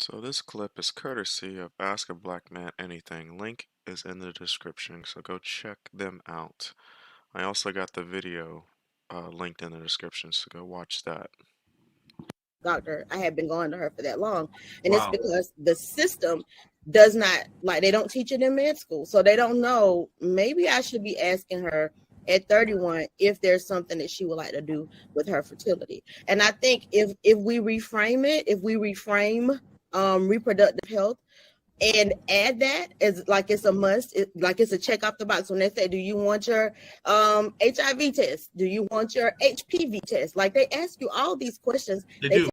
So this clip is courtesy of Ask a Black Man Anything. Link is in the description, so go check them out. I also got the video linked in the description, so go watch that. Doctor, I have been going to her for that long. And it's Wow. because the system does not, like, they don't teach it in med school. So they don't know. Maybe I should be asking her at 31 if there's something that she would like to do with her fertility. And I think if we reframe it, if we reframe reproductive health and add that as like it's a must, like it's a check off the box. When they say, do you want your HIV test? Do you want your HPV test? Like, they ask you all these questions. They do.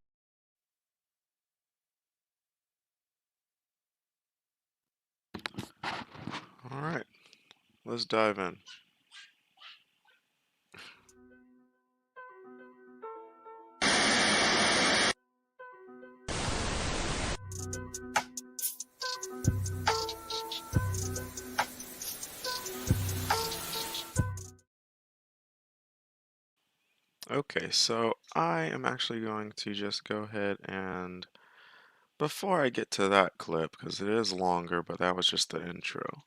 All right, let's dive in. Okay, so I am actually going to just go ahead and, before I get to that clip, because it is longer, but that was just the intro,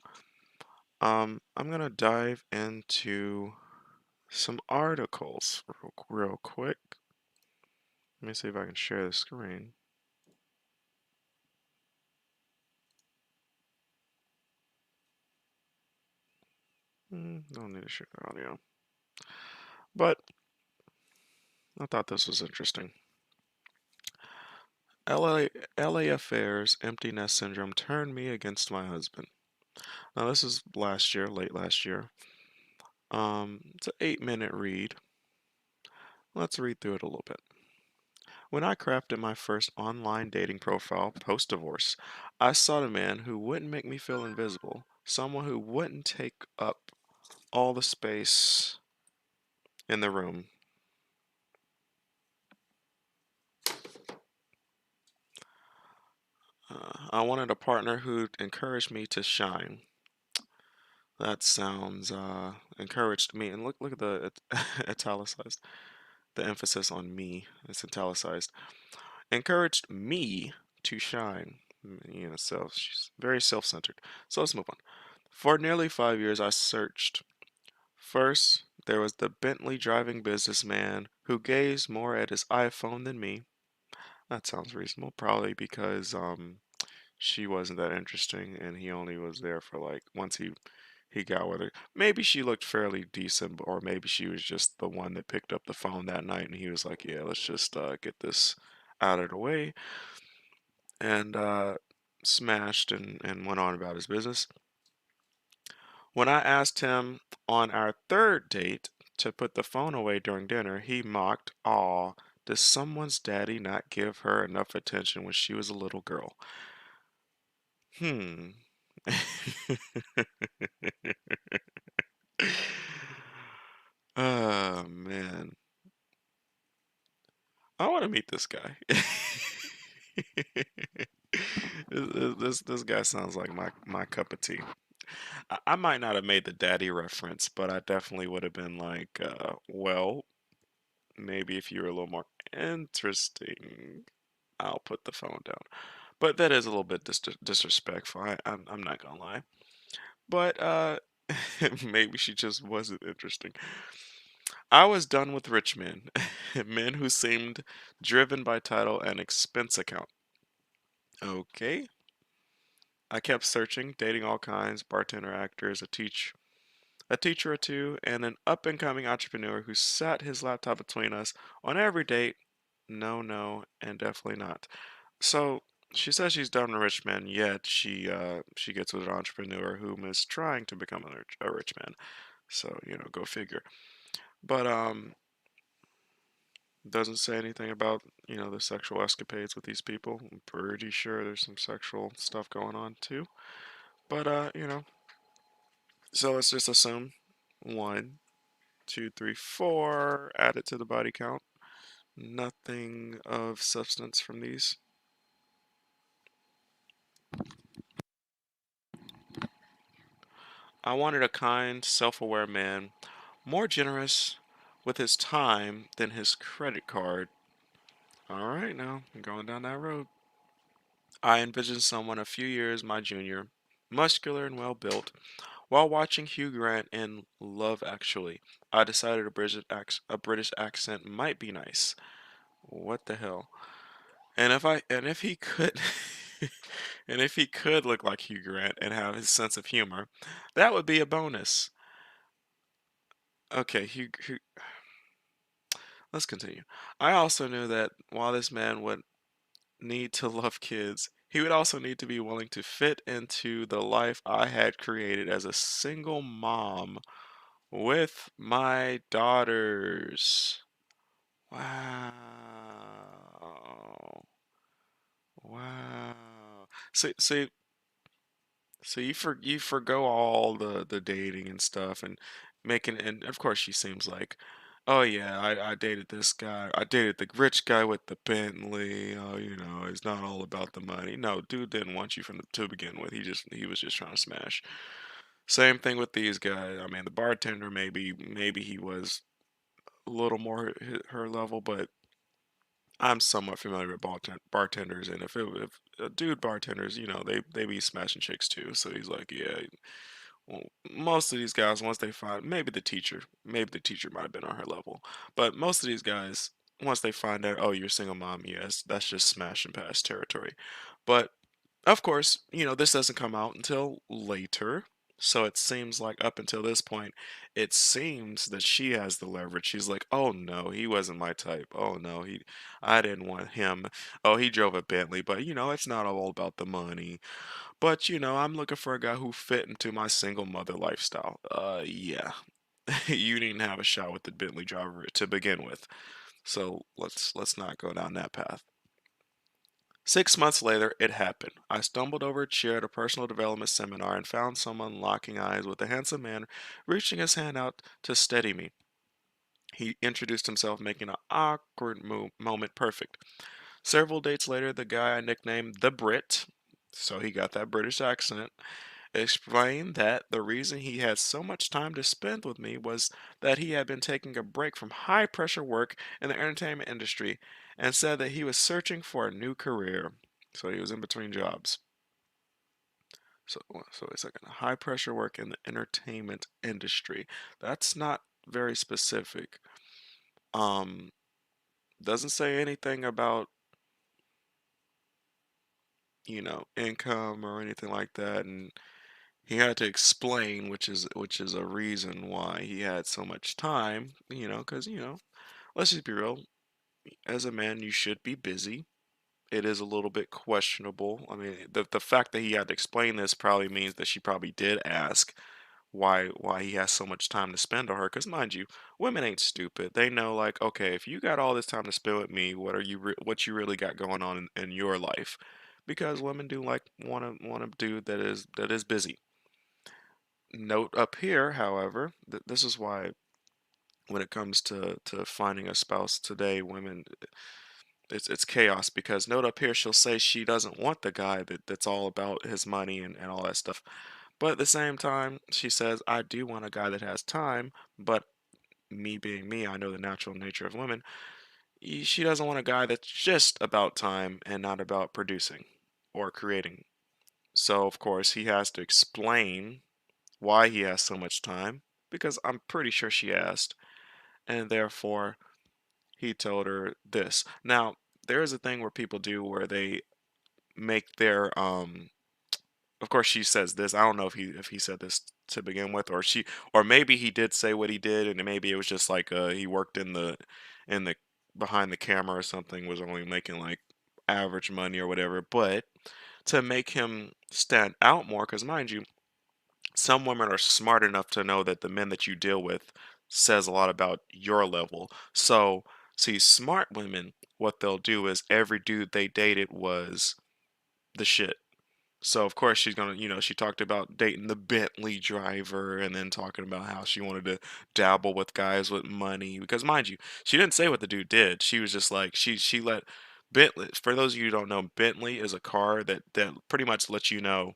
I'm gonna dive into some articles real quick. Let me see if I can share the screen. Don't need to share the audio. But I thought this was interesting. LA affairs, empty nest syndrome turned me against my husband. Now this is last year, late last year. It's an 8-minute read. Let's read through it a little bit. When I crafted my first online dating profile post-divorce, I sought a man who wouldn't make me feel invisible, someone who wouldn't take up all the space in the room. I wanted a partner who encouraged me to shine. That sounds encouraged me. And look at the italicized. The emphasis on me. It's italicized. Encouraged me to shine. You know, she's very self-centered. So let's move on. For nearly 5 years, I searched. First, there was the Bentley driving businessman who gazed more at his iPhone than me. That sounds reasonable, probably because she wasn't that interesting and he only was there for like once he got with her. Maybe she looked fairly decent, or maybe she was just the one that picked up the phone that night and he was like, yeah, let's just get this out of the way, and smashed and went on about his business. When I asked him on our third date to put the phone away during dinner, he mocked, aw, does someone's daddy not give her enough attention when she was a little girl? Hmm. Oh man, I want to meet this guy. This guy sounds like my cup of tea. I might not have made the daddy reference, but I definitely would have been like, well, maybe if you were a little more interesting, I'll put the phone down. But that is a little bit disrespectful. I'm not gonna lie. But maybe she just wasn't interesting. I was done with rich men, men who seemed driven by title and expense account. Okay. I kept searching, dating all kinds, bartender, actors, a teacher or two, and an up and coming entrepreneur who sat his laptop between us on every date. No, no, and definitely not. So she says she's done with rich men, yet she gets with an entrepreneur whom is trying to become a rich man. So, go figure. But doesn't say anything about, the sexual escapades with these people. I'm pretty sure there's some sexual stuff going on too. But so let's just assume 1, 2, 3, 4 added to the body count. Nothing of substance from these. I wanted a kind, self-aware man, more generous with his time than his credit card. All right, now I'm going down that road. I envisioned someone a few years my junior, muscular and well built. While watching Hugh Grant in Love Actually, I decided a British accent might be nice. What the hell? And if he could and if he could look like Hugh Grant and have his sense of humor, that would be a bonus. Okay, let's continue. I also knew that while this man would need to love kids, he would also need to be willing to fit into the life I had created as a single mom with my daughters. Wow. Wow. See, so you forgo all the dating and stuff and making and of course she seems like, oh yeah, I dated this guy. I dated the rich guy with the Bentley. Oh, it's not all about the money. No, dude didn't want you from to begin with. He was just trying to smash. Same thing with these guys. I mean, the bartender maybe he was a little more her level, but I'm somewhat familiar with bartenders, and if dude bartenders, they be smashing chicks too. So he's like, yeah, well, most of these guys, once they find maybe the teacher might have been on her level, but most of these guys, once they find out, oh, you're a single mom, yes, that's just smashing past territory. But of course, this doesn't come out until later. So it seems like up until this point, it seems that she has the leverage. She's like, "Oh no, he wasn't my type. Oh no, I didn't want him. Oh, he drove a Bentley, but it's not all about the money. But I'm looking for a guy who fit into my single mother lifestyle. Yeah, you didn't have a shot with the Bentley driver to begin with. So let's not go down that path." 6 months later, it happened. I stumbled over a chair at a personal development seminar and found someone locking eyes with a handsome man reaching his hand out to steady me. He introduced himself, making an awkward moment perfect. Several dates later, the guy I nicknamed the Brit, so he got that British accent, explained that the reason he had so much time to spend with me was that he had been taking a break from high pressure work in the entertainment industry and said that he was searching for a new career. So he was in between jobs. So it's like a high pressure work in the entertainment industry. That's not very specific. Um, doesn't say anything about, income or anything like that. And he had to explain, which is a reason why he had so much time, because, let's just be real. As a man, you should be busy. It is a little bit questionable. I mean, the fact that he had to explain this probably means that she probably did ask why he has so much time to spend on her. Because mind you, women ain't stupid. They know like, okay, if you got all this time to spend with me, what you really got going on in your life? Because women do like want a dude that is busy. Note up here, however, this is why when it comes to finding a spouse today, women it's chaos because note up here she'll say she doesn't want the guy that's all about his money and all that stuff. But at the same time, she says, I do want a guy that has time, but me being me, I know the natural nature of women. She doesn't want a guy that's just about time and not about producing or creating. So, of course, he has to explain why he has so much time because I'm pretty sure she asked, and therefore he told her this. Now, there is a thing where people do where they make their of course she says this. I don't know if he said this to begin with or maybe he did say what he did and maybe it was just like he worked in the behind the camera or something was only making like average money or whatever, but to make him stand out more cuz mind you, some women are smart enough to know that the men that you deal with says a lot about your level. So, see, smart women, what they'll do is every dude they dated was the shit. So of course she's gonna, she talked about dating the Bentley driver and then talking about how she wanted to dabble with guys with money. Because mind you, she didn't say what the dude did. She was just like she let Bentley. For those of you who don't know, Bentley is a car that pretty much lets you know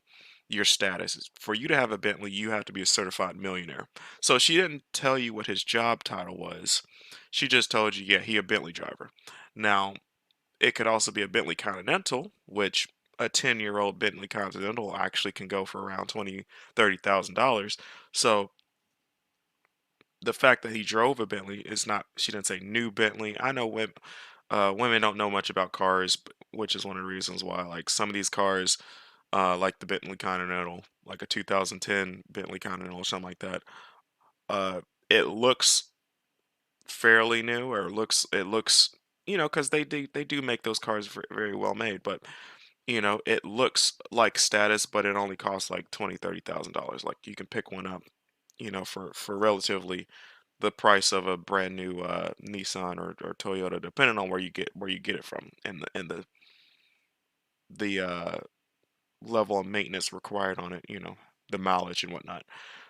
your status. For you to have a Bentley, you have to be a certified millionaire. So she didn't tell you what his job title was. She just told you, yeah, he a Bentley driver. Now it could also be a Bentley Continental, which a 10-year-old Bentley Continental actually can go for around 20, $30,000. So the fact that he drove a Bentley is not, she didn't say new Bentley. I know women don't know much about cars, which is one of the reasons why, like, some of these cars, like the Bentley Continental, like a 2010 Bentley Continental or something like that, uh, it looks fairly new, or it looks, because they do make those cars very well made, but it looks like status, but it only costs like 20, $30,000. Like, you can pick one up, for relatively the price of a brand new Nissan or Toyota, depending on where you get it from, and the level of maintenance required on it, the mileage and whatnot.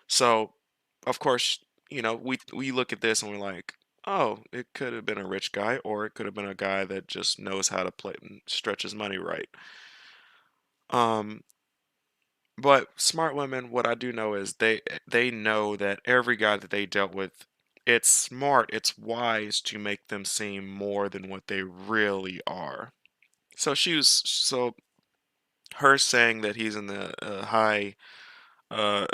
So, of course, we look at this and we're like, oh, it could have been a rich guy, or it could have been a guy that just knows how to play and stretch his money right. Um, but smart women, what I do know is they know that every guy that they dealt with, it's smart, it's wise to make them seem more than what they really are. So her saying that he's in the high uh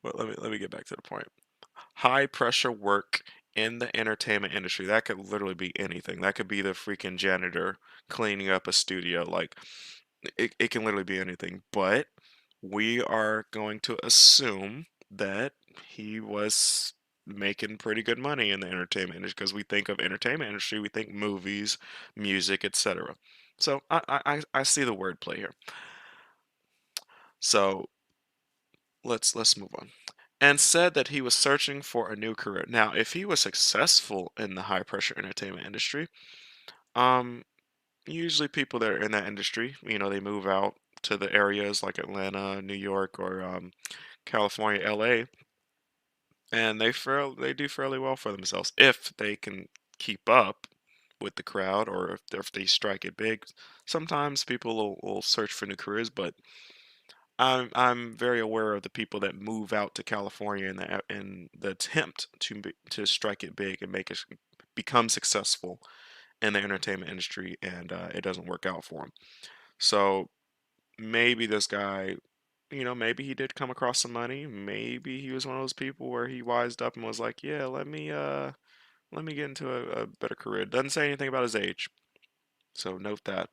well, let me get back to the point. High pressure work in the entertainment industry. That could literally be anything. That could be the freaking janitor cleaning up a studio. Like, it can literally be anything. But we are going to assume that he was making pretty good money in the entertainment industry, because we think of entertainment industry, we think movies, music, etc. So I see the wordplay here. So let's move on. And said that he was searching for a new career. Now, if he was successful in the high pressure entertainment industry, um, usually people that are in that industry, they move out to the areas like Atlanta, New York, or California, LA, and they do fairly well for themselves if they can keep up with the crowd, or if they strike it big. Sometimes people will search for new careers, but I'm very aware of the people that move out to California in the attempt to strike it big and become successful in the entertainment industry, and it doesn't work out for them. So maybe this guy, maybe he did come across some money. Maybe he was one of those people where he wised up and was like, yeah, let me get into a better career. Doesn't say anything about his age, so note that.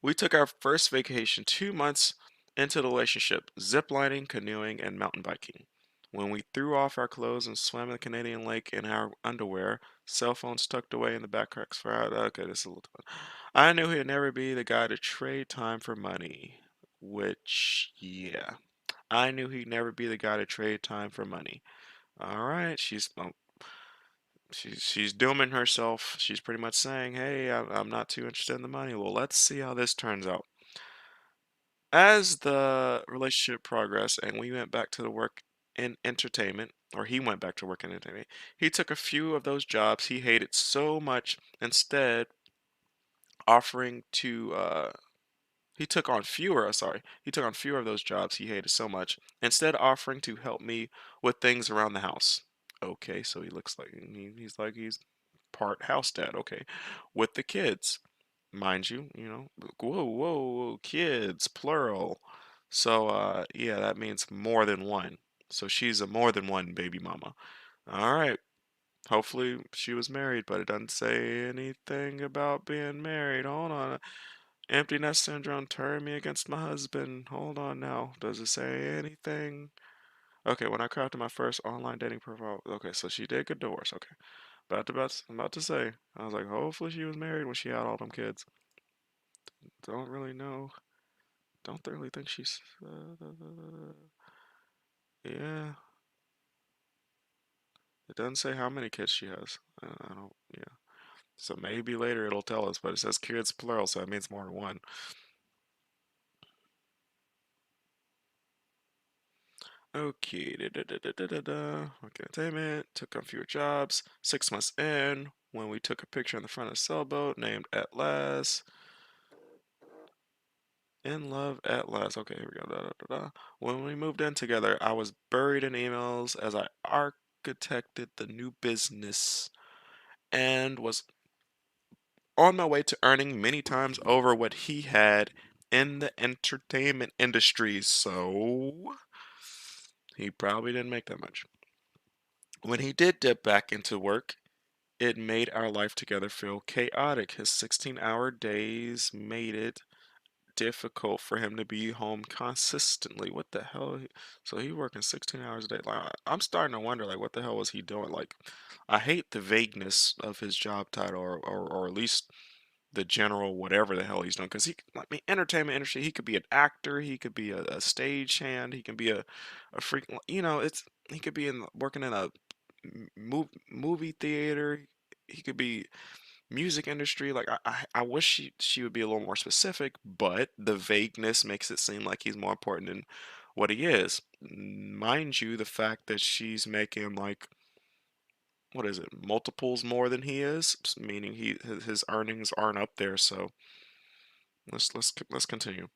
We took our first vacation 2 months into the relationship, ziplining, canoeing, and mountain biking. When we threw off our clothes and swam in the Canadian lake in our underwear, cell phones tucked away in the backpacks for our. Okay, this is a little fun. I knew he'd never be the guy to trade time for money. Which, yeah. I knew he'd never be the guy to trade time for money. All right, she's dooming herself. She's pretty much saying, "Hey, I'm not too interested in the money." Well, let's see how this turns out. As the relationship progressed and we went back to the work in entertainment, or he went back to work in entertainment, he took a few of those jobs he hated so much, instead offering to he took on fewer, sorry, he took on fewer of those jobs he hated so much, instead offering to help me with things around the house. Okay, so he looks like he's like he's part house dad. Okay, with the kids, mind you, whoa, whoa, whoa, kids, plural. So, yeah, that means more than one. So she's a more than one baby mama. All right. Hopefully she was married, but it doesn't say anything about being married. Hold on. Empty nest syndrome turned me against my husband. Hold on now. Does it say anything? Okay, when I crafted my first online dating profile. Okay, so she did get divorced. Okay. I'm about to say. I was like, hopefully she was married when she had all them kids. Don't really know. Don't really think she's. Yeah, it doesn't say how many kids she has. I don't. Yeah. So maybe later it'll tell us, but it says kids plural, so it means more than one. Okay. Okay. Entertainment. Took on fewer jobs. 6 months in, when we took a picture in the front of the sailboat named At Last. In love at last. Okay, here we go. Da, da, da, da. When we moved in together, I was buried in emails as I architected the new business and was on my way to earning many times over what he had in the entertainment industry. So he probably didn't make that much. When he did dip back into work, it made our life together feel chaotic. His 16-hour days made it difficult for him to be home consistently. What the hell? So he working 16 hours a day. Like I'm starting to wonder, like, what the hell was he doing? Like, I hate the vagueness of his job title, or at least the general whatever the hell he's doing. Because he, I mean, entertainment industry, he could be an actor, he could be a stage hand, he can be a freak. It's he could be working in a movie theater. He could be music industry. Like I wish she would be a little more specific, but the vagueness makes it seem like he's more important than what he is. Mind you, the fact that she's making like what is it, multiples more than he is, meaning his earnings aren't up there. So let's continue.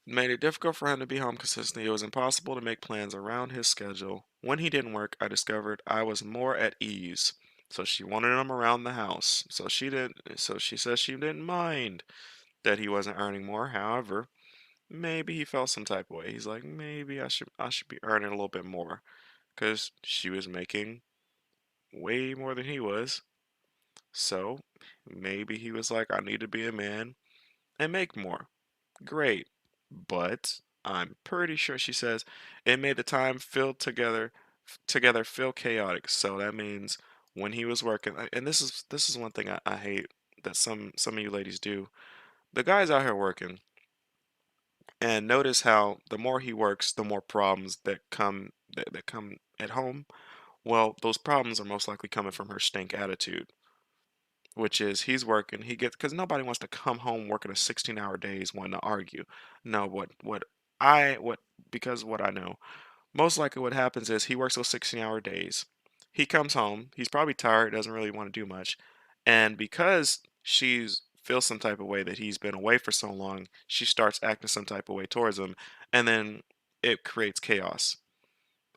Made it difficult for him to be home consistently. It was impossible to make plans around his schedule. When he didn't work, I discovered I was more at ease. So she wanted him around the house. So she says she didn't mind that he wasn't earning more. However, maybe he felt some type of way. He's like, maybe I should be earning a little bit more because she was making way more than he was. So maybe he was like, I need to be a man and make more. Great. But I'm pretty sure she says it made the time filled together feel chaotic. So that means when he was working, and this is one thing I hate that some of you ladies do. The guy's out here working, and notice how the more he works, the more problems that come at home. Well, those problems are most likely coming from her stink attitude, which is he's working, he gets because nobody wants to come home working a 16-hour days wanting to argue. No, what because what I know, most likely what happens is he works those 16-hour days. He comes home, he's probably tired, doesn't really want to do much, and because she's feels some type of way that he's been away for so long, she starts acting some type of way towards him, and then it creates chaos.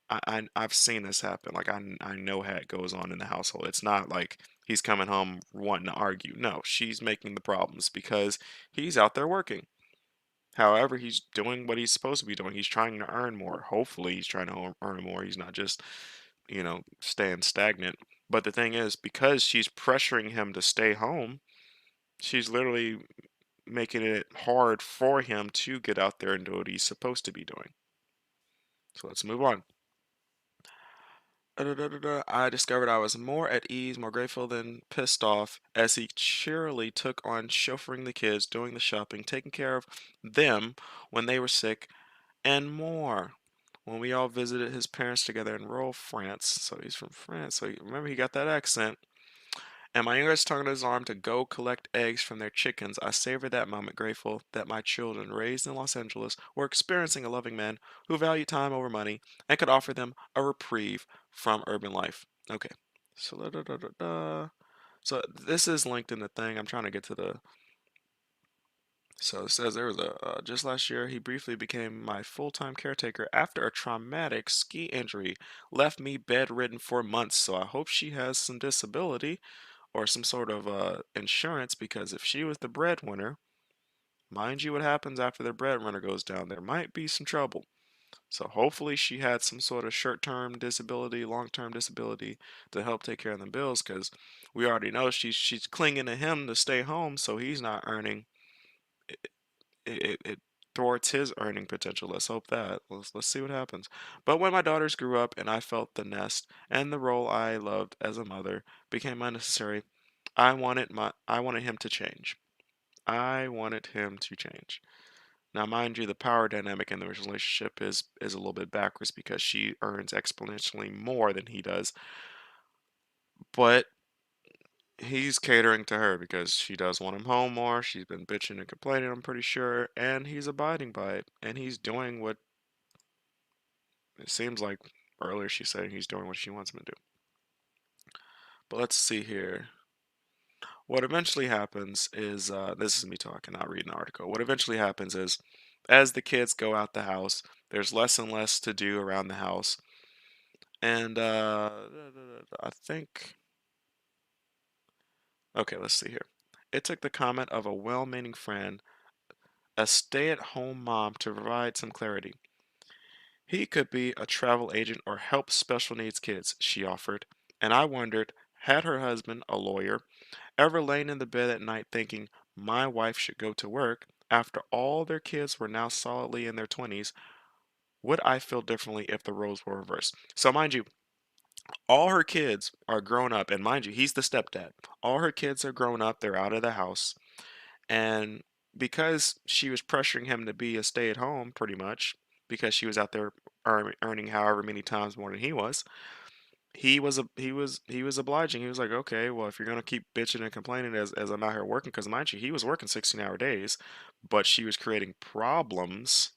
I've seen this happen. Like I know how it goes on in the household. It's not like he's coming home wanting to argue. No, she's making the problems because he's out there working. However, he's doing what he's supposed to be doing. He's trying to earn more. Hopefully, he's trying to earn more. He's not just, staying stagnant. But the thing is, because she's pressuring him to stay home, she's literally making it hard for him to get out there and do what he's supposed to be doing. So let's move on. I discovered I was more at ease, more grateful than pissed off as he cheerily took on chauffeuring the kids, doing the shopping, taking care of them when they were sick, and more. When we all visited his parents together in rural France, so he's from France, so remember he got that accent. And my youngest turned his arm to go collect eggs from their chickens. I savored that moment, grateful that my children, raised in Los Angeles, were experiencing a loving man who valued time over money and could offer them a reprieve from urban life. Okay, so So this is linked in the thing. I'm trying to get to the. So it says there was just last year he briefly became my full-time caretaker after a traumatic ski injury left me bedridden for months. So I hope she has some disability or some sort of insurance because if she was the breadwinner, mind you, what happens after the breadwinner goes down, there might be some trouble. So hopefully she had some sort of short-term disability, long-term disability to help take care of the bills because we already know she's clinging to him to stay home, so he's not earning. It thwarts his earning potential. Let's hope that. Let's see what happens. But when my daughters grew up and I felt the nest and the role I loved as a mother became unnecessary, I wanted him to change. I wanted him to change. Now, mind you, the power dynamic in the relationship is a little bit backwards because she earns exponentially more than he does, but he's catering to her because she does want him home more. She's been bitching and complaining, I'm pretty sure, and he's abiding by it. And he's doing what it seems like earlier she said he's doing what she wants him to do. But let's see here. What eventually happens is this is me talking, not reading the article. What eventually happens is as the kids go out the house, there's less and less to do around the house. And I think Okay, let's see here. It took the comment of a well-meaning friend, a stay-at-home mom, to provide some clarity. He could be a travel agent or help special needs kids, she offered. And I wondered, had her husband, a lawyer, ever lain in the bed at night thinking, my wife should go to work, after all their kids were now solidly in their 20s, would I feel differently if the roles were reversed? So, mind you, all her kids are grown up, and mind you, he's the stepdad. All her kids are grown up, they're out of the house. And because she was pressuring him to be a stay at home, pretty much, because she was out there earning however many times more than he was, he was obliging. He was like, okay, well, if you're gonna keep bitching and complaining as I'm out here working, because mind you, he was working 16-hour days, but she was creating problems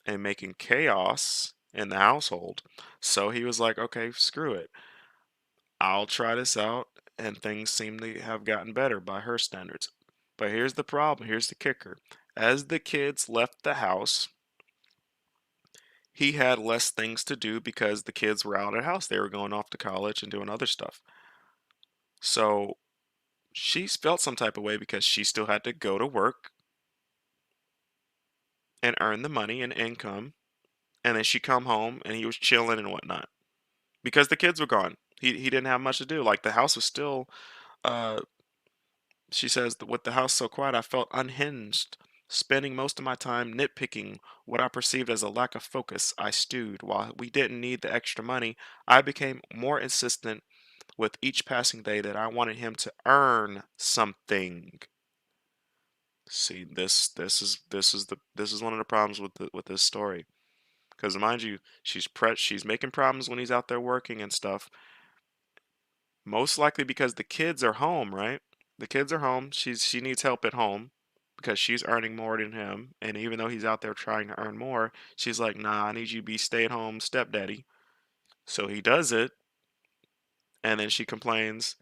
and making chaos in the household. So he was like, okay, screw it. I'll try this out, and things seem to have gotten better by her standards. But here's the problem, here's the kicker. As the kids left the house, he had less things to do because the kids were out of the house. They were going off to college and doing other stuff. So she felt some type of way because she still had to go to work and earn the money and income. And then she come home and he was chilling and whatnot because the kids were gone. He didn't have much to do. Like the house was still uh she says that with the house so quiet, I felt unhinged, spending most of my time nitpicking what I perceived as a lack of focus. I stewed. While we didn't need the extra money, I became more insistent with each passing day that I wanted him to earn something. See, this is one of the problems with this story. Because mind you, she's making problems when he's out there working and stuff. Most likely because the kids are home, right? The kids are home. She needs help at home because she's earning more than him. And even though he's out there trying to earn more, she's like, nah, I need you to be stay-at-home stepdaddy. So he does it, and then she complains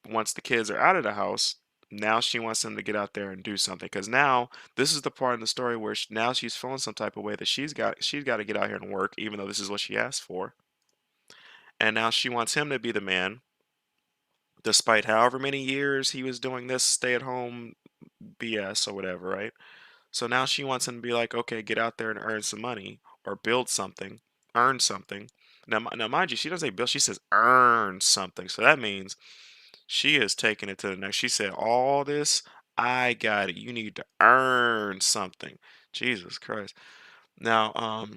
once the kids are out of the house. Now she wants him to get out there and do something because now this is the part in the story where now she's feeling some type of way that she's got to get out here and work, even though this is what she asked for. And now she wants him to be the man, despite however many years he was doing this stay-at-home BS or whatever, right? So now she wants him to be like, okay, get out there and earn some money or build something, earn something. Now, mind you, she doesn't say build, she says earn something. So that means she is taking it to the next. She said, all this, I got it. You need to earn something. Jesus Christ. Now,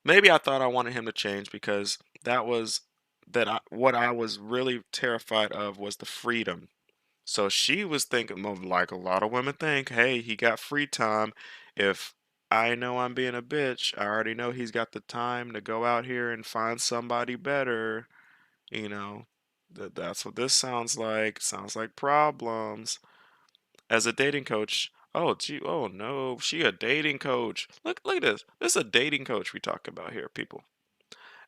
maybe I thought I wanted him to change because what I was really terrified of was the freedom. So she was thinking of like a lot of women think, hey, he got free time. If I know I'm being a bitch, I already know he's got the time to go out here and find somebody better. You know, that's what this sounds like. Sounds like problems. As a dating coach, oh gee, oh no, she a dating coach. Look at this. This is a dating coach we talk about here, people.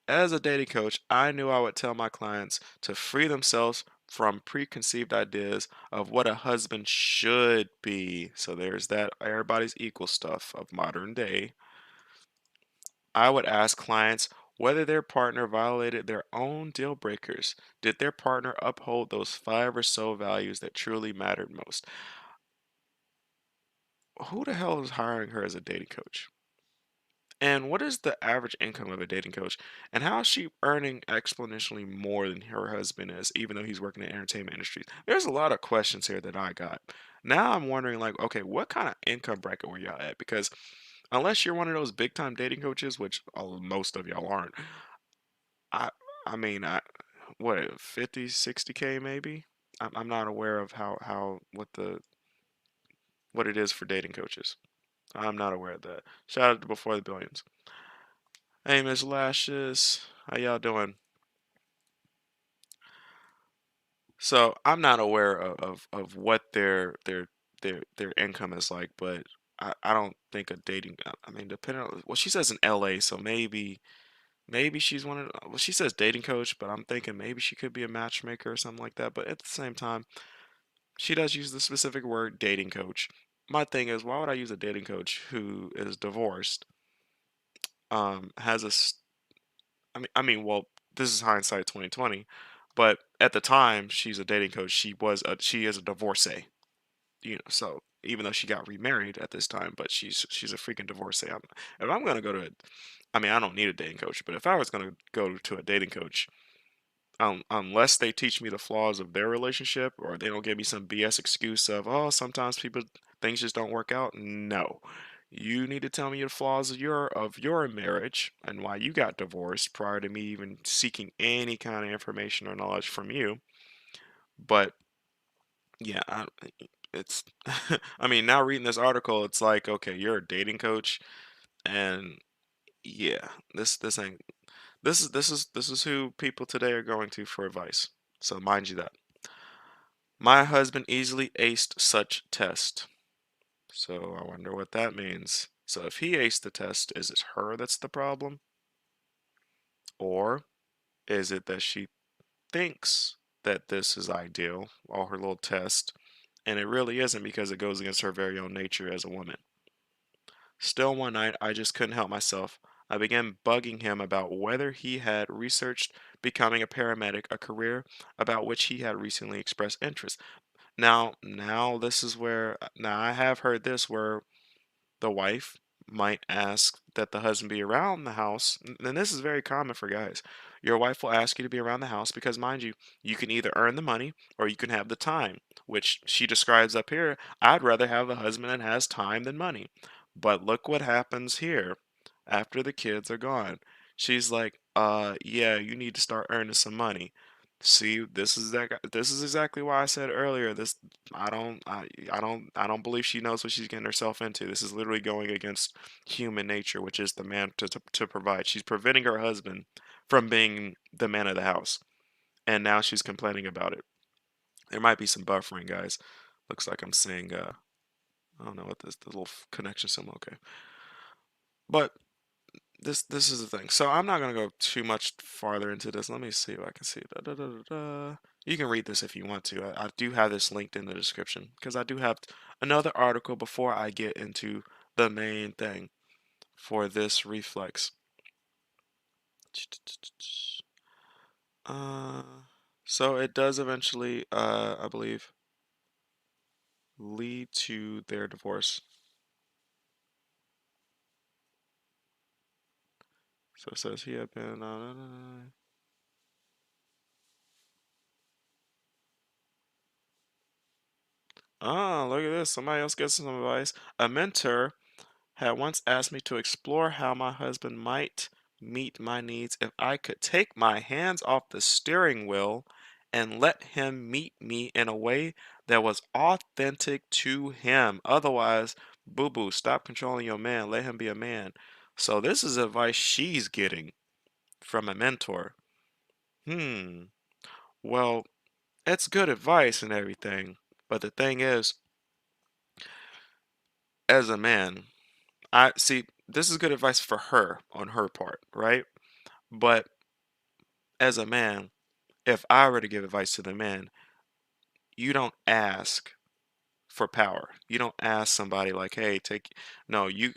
As a dating coach, I knew I would tell my clients to free themselves from preconceived ideas of what a husband should be. So there's that everybody's equal stuff of modern day. I would ask clients whether their partner violated their own deal breakers. Did their partner uphold those five or so values that truly mattered most? Who the hell is hiring her as a dating coach? And what is the average income of a dating coach? And how is she earning exponentially more than her husband is, even though he's working in the entertainment industry? There's a lot of questions here that I got. Now I'm wondering, like, okay, what kind of income bracket were y'all at? Because unless you're one of those big time dating coaches, which most of y'all aren't, I, I mean, what, 50, 60K maybe? I'm not aware of what it is for dating coaches. I'm not aware of that. Shout out to Before the Billions. Hey, Miss Lashes, how y'all doing? So I'm not aware of what their income is like, but I don't think a dating. I mean, depending on well, she says in LA, so maybe she's one of well, she says dating coach, but I'm thinking maybe she could be a matchmaker or something like that. But at the same time, she does use the specific word dating coach. My thing is, why would I use a dating coach who is divorced, has a, well, this is hindsight 2020, but at the time she's a dating coach, she is a divorcee. So even though she got remarried at this time, but she's a freaking divorcee. If I'm gonna go to, I mean, I don't need a dating coach, but if I was gonna go to a dating coach, unless they teach me the flaws of their relationship or they don't give me some BS excuse of, oh, sometimes people things just don't work out. No. You need to tell me the flaws of your marriage and why you got divorced prior to me even seeking any kind of information or knowledge from you. But yeah, it's I mean, now reading this article, it's like, okay, you're a dating coach and yeah, this ain't this is who people today are going to for advice. So mind you that. My husband easily aced such test. So I wonder what that means. So if he aced the test, is it her that's the problem? Or is it that she thinks that this is ideal, all her little test, and it really isn't because it goes against her very own nature as a woman? Still, one night, I just couldn't help myself. I began bugging him about whether he had researched becoming a paramedic, a career about which he had recently expressed interest. Now this is where now I have heard this where the wife might ask that the husband be around the house, and this is very common for guys. Your wife will ask you to be around the house because, mind you, you can either earn the money or you can have the time, which she describes up here. I'd rather have a husband that has time than money. But look what happens here after the kids are gone. She's like, yeah, you need to start earning some money. See, this is exactly why I said earlier, this I don't believe she knows what she's getting herself into. This is literally going against human nature, which is the man to provide. She's preventing her husband from being the man of the house, and now she's complaining about it. There might be some buffering, guys. Looks like I'm seeing I don't know what this the little connection symbol. Okay, but this is the thing. So I'm not gonna go too much farther into this. Let me see if I can see. Da, da, da, da, da. You can read this if you want to. I do have this linked in the description because I do have another article before I get into the main thing for this reflex. Uh, so it does eventually, I believe, lead to their divorce. So it says he had been. Oh, look at this. Somebody else gets some advice. A mentor had once asked me to explore how my husband might meet my needs if I could take my hands off the steering wheel and let him meet me in a way that was authentic to him. Otherwise, boo boo, stop controlling your man. Let him be a man. So, this is advice she's getting from a mentor. Hmm. Well, it's good advice and everything. But the thing is, as a man, I see this is good advice for her on her part, right? But as a man, if I were to give advice to the man, you don't ask for power. You don't ask somebody like, "Hey, take." No, you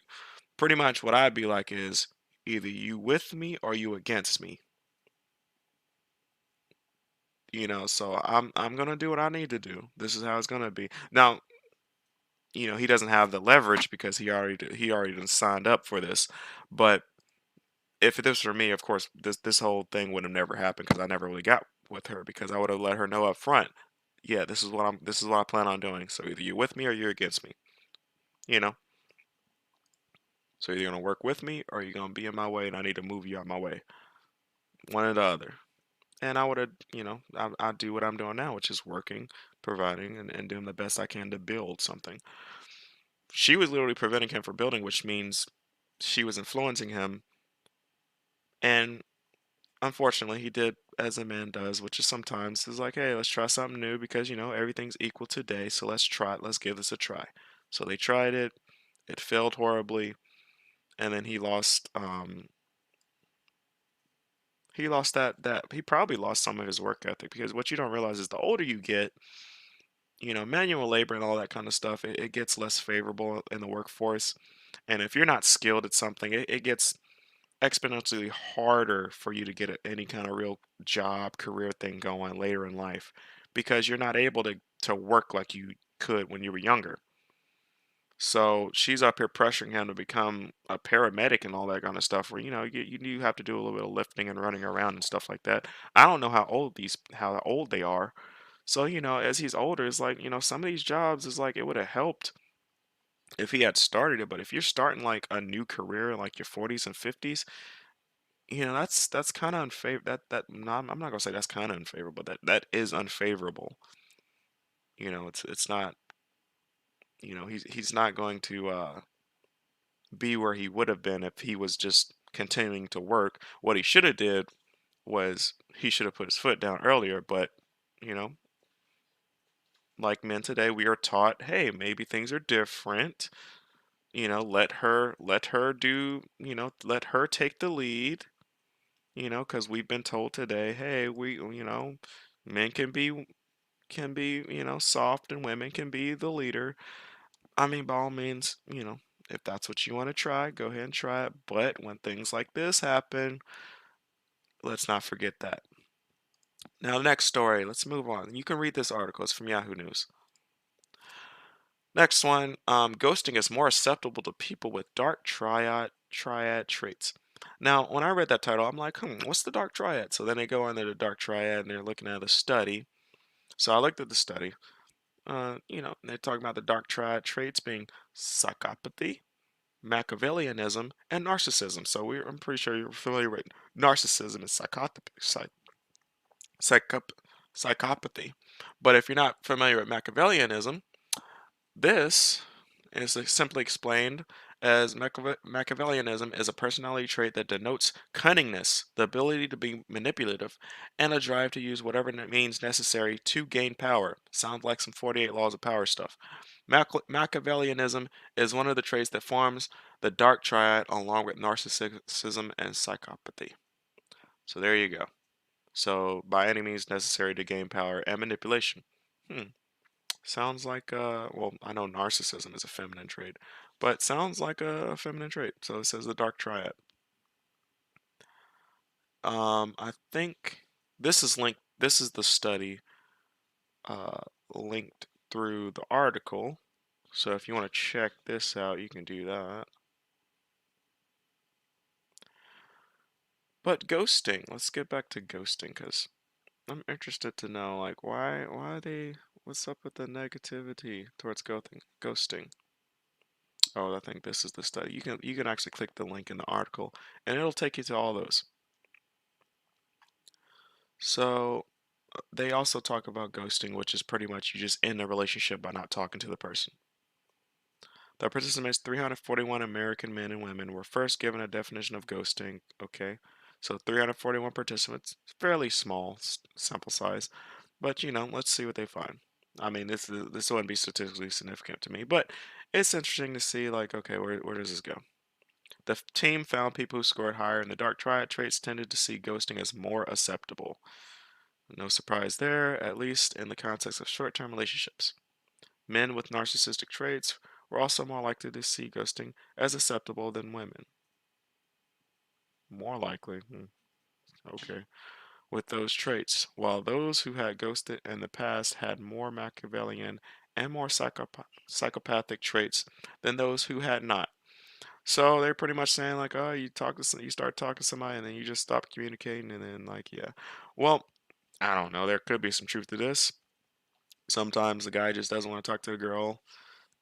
pretty much what I'd be like is either you with me or you against me. So I'm gonna do what I need to do. This is how it's gonna be. Now, he doesn't have the leverage because he already done signed up for this. But if this were me, of course, this whole thing would have never happened because I never really got with her because I would have let her know up front. Yeah, this is what I plan on doing. So either you're with me or you're against me. You know. So you're gonna work with me or you're gonna be in my way and I need to move you out my way. One or the other. And I would have, I do what I'm doing now, which is working, providing, and doing the best I can to build something. She was literally preventing him from building, which means she was influencing him. And unfortunately, he did as a man does, which is sometimes is like, hey, let's try something new because everything's equal today, so let's try it. Let's give this a try. So they tried it. It failed horribly, and then he lost that he probably lost some of his work ethic because what you don't realize is the older you get, manual labor and all that kind of stuff, it gets less favorable in the workforce. And if you're not skilled at something, it gets exponentially harder for you to get any kind of real job, career thing going later in life because you're not able to work like you could when you were younger. So she's up here pressuring him to become a paramedic and all that kind of stuff. Where you do have to do a little bit of lifting and running around and stuff like that. I don't know how old they are. So as he's older, it's like some of these jobs is like it would have helped if he had started it. But if you're starting like a new career in like your 40s and 50s, that's kind of unfavorable. I'm not gonna say that's kind of unfavorable. That is unfavorable. It's not. He's not going to be where he would have been if he was just continuing to work. What he should have did was he should have put his foot down earlier. But you know, like men today, we are taught, hey, maybe things are different. Let her do. Let her take the lead. Because we've been told today, hey, men can be soft and women can be the leader. I mean, by all means, if that's what you want to try, go ahead and try it. But when things like this happen, let's not forget that. Now, next story, let's move on. You can read this article, it's from Yahoo News. Next one, ghosting is more acceptable to people with dark triad traits. Now, when I read that title, I'm like, what's the dark triad? So then they go into the dark triad and they're looking at a study. So I looked at the study. They're talking about the dark triad traits being psychopathy, Machiavellianism, and narcissism. So I'm pretty sure you're familiar with narcissism and psychop, psychopathy. But if you're not familiar with Machiavellianism, this is simply explained as Machiavellianism is a personality trait that denotes cunningness, the ability to be manipulative, and a drive to use whatever means necessary to gain power. Sounds like some 48 laws of power stuff. Machiavellianism is one of the traits that forms the dark triad along with narcissism and psychopathy. So there you go. So by any means necessary to gain power and manipulation. Hmm. Sounds like well, I know narcissism is a feminine trait, but sounds like a feminine trait. So it says the dark triad. I think this is linked. This is the study uh linked through the article. So if you want to check this out, you can do that. But ghosting, let's get back to ghosting because I'm interested to know like why they what's up with the negativity towards ghosting. Oh, I think this is the study. You can actually click the link in the article and it'll take you to all those. So they also talk about ghosting, which is pretty much you just end a relationship by not talking to the person. The participants, 341 American men and women, were first given a definition of ghosting. Okay, so 341 participants, fairly small sample size, but let's see what they find. I mean, this wouldn't be statistically significant to me, but it's interesting to see like, okay, where does this go? The team found people who scored higher in the dark triad traits tended to see ghosting as more acceptable. No surprise there, at least in the context of short-term relationships. Men with narcissistic traits were also more likely to see ghosting as acceptable than women. More likely. Okay. With those traits, while those who had ghosted in the past had more Machiavellian and more psychopathic traits than those who had not. So they're pretty much saying like, oh, you start talking to somebody, and then you just stop communicating, and then like, yeah. Well, I don't know. There could be some truth to this. Sometimes the guy just doesn't want to talk to the girl,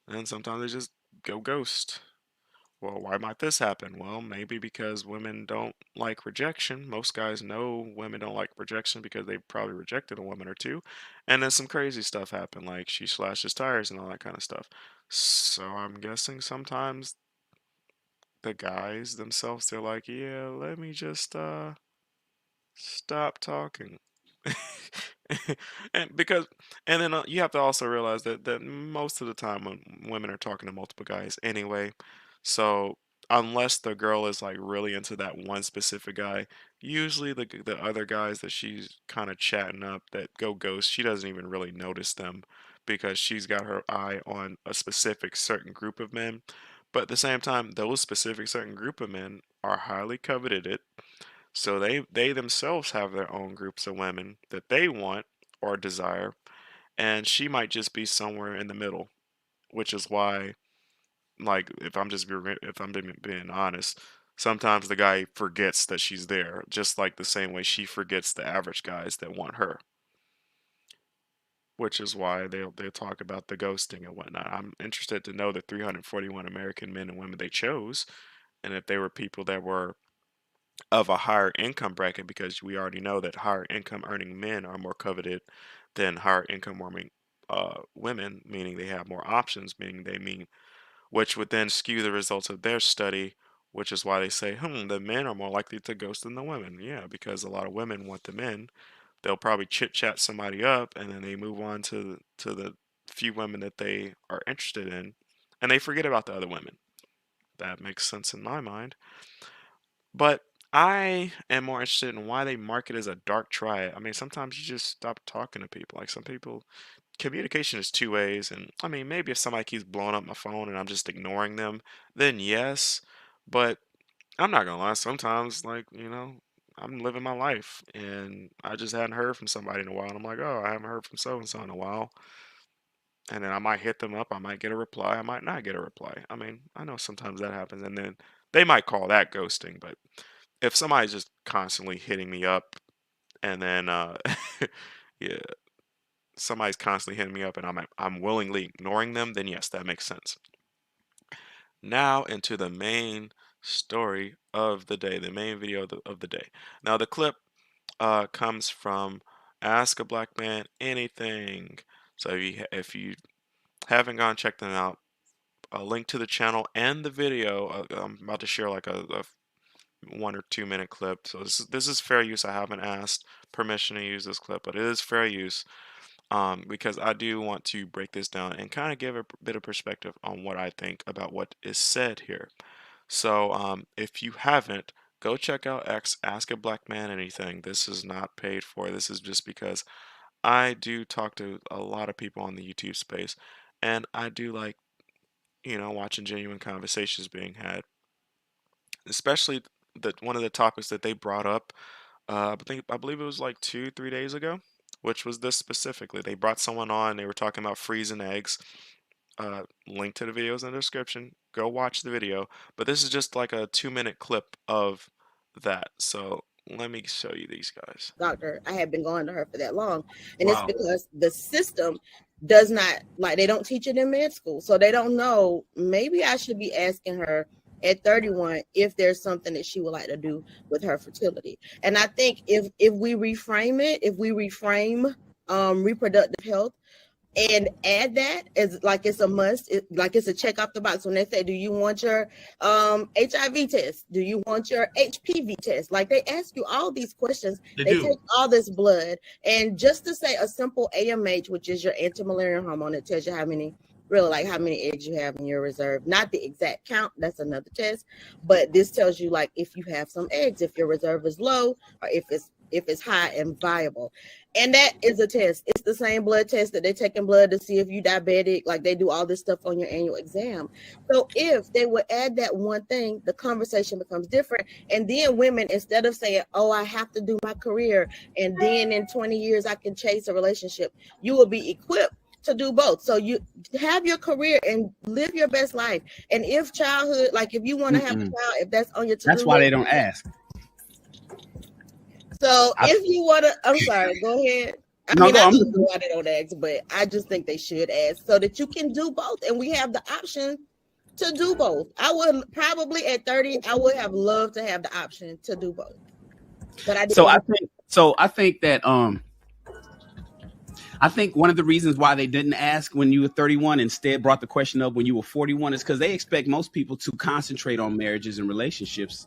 and sometimes they just go ghost. Well, why might this happen? Well, maybe because women don't like rejection. Most guys know women don't like rejection because they probably rejected a woman or two. And then some crazy stuff happened, like she slashes tires and all that kind of stuff. So I'm guessing sometimes the guys themselves, they're like, yeah, let me just stop talking. and because and then you have to also realize that most of the time when women are talking to multiple guys anyway, so unless the girl is like really into that one specific guy, usually the other guys that she's kind of chatting up that go ghost, she doesn't even really notice them because she's got her eye on a specific certain group of men. But at the same time, those specific certain group of men are highly coveted. So they themselves have their own groups of women that they want or desire, and she might just be somewhere in the middle, which is why, like, if I'm being honest, sometimes the guy forgets that she's there, just like the same way she forgets the average guys that want her, which is why they'll talk about the ghosting and whatnot. I'm interested to know the 341 American men and women they chose, and if they were people that were of a higher income bracket, because we already know that higher income earning men are more coveted than higher income earning women, meaning they have more options, which would then skew the results of their study, which is why they say, the men are more likely to ghost than the women. Yeah, because a lot of women want the men. They'll probably chit chat somebody up, and then they move on to the few women that they are interested in, and they forget about the other women. That makes sense in my mind. But I am more interested in why they market as a dark triad. I mean, sometimes you just stop talking to people. Like some people, communication is two ways. And I mean, maybe if somebody keeps blowing up my phone and I'm just ignoring them, then yes. But I'm not gonna lie, sometimes, like, I'm living my life and I just hadn't heard from somebody in a while. And I'm like, oh, I haven't heard from so and so in a while. And then I might hit them up, I might get a reply, I might not get a reply. I mean, I know sometimes that happens. And then they might call that ghosting, but if somebody's just constantly hitting me up and then yeah, somebody's constantly hitting me up and I'm willingly ignoring them, then yes, that makes sense. Now into the main story of the day, the main video of the day. Now the clip comes from Ask a Black Man Anything. So if you haven't gone check them out, a link to the channel and the video. I'm about to share like a 1 or 2 minute clip. So this is fair use. I haven't asked permission to use this clip, but it is fair use because I do want to break this down and kind of give a bit of perspective on what I think about what is said here. So if you haven't, go check out Ask a Black Man Anything. This is not paid for. This is just because I do talk to a lot of people on the YouTube space, and I do like, watching genuine conversations being had, especially one of the topics that they brought up. I believe it was like 2, 3 days ago, which was this specifically. They brought someone on. They were talking about freezing eggs. Link to the videos in the description. Go watch the video. But this is just like a 2 minute clip of that. So let me show you these guys. Doctor, I have been going to her for that long. And it's Wow. because the system does not, like, they don't teach it in med school. So they don't know, maybe I should be asking her at 31 if there's something that she would like to do with her fertility. And I think if we reframe it, if we reframe reproductive health and add that as like it's a must, like it's a check off the box when they say, do you want your HIV test? Do you want your HPV test? Like they ask you all these questions. They take all this blood, and just to say a simple AMH, which is your anti-malarial hormone, it tells you how many eggs you have in your reserve. Not the exact count, that's another test, but this tells you like if you have some eggs, if your reserve is low, or if it's high and viable. And that is a test. It's the same blood test that they're taking blood to see if you're diabetic. Like they do all this stuff on your annual exam. So if they would add that one thing, the conversation becomes different. And then women, instead of saying, oh, I have to do my career, and then in 20 years I can chase a relationship, you will be equipped to do both. So you have your career and live your best life. And if childhood, like if you want to have a child, if that's on your to-do That's why list, they don't ask. so if you want to, I'm sorry, go ahead. I know why they don't ask, but I just think they should ask so that you can do both. And we have the option to do both. I would probably at 30, I would have loved to have the option to do both. But I didn't. I think one of the reasons why they didn't ask when you were 31, instead brought the question up when you were 41, is because they expect most people to concentrate on marriages and relationships.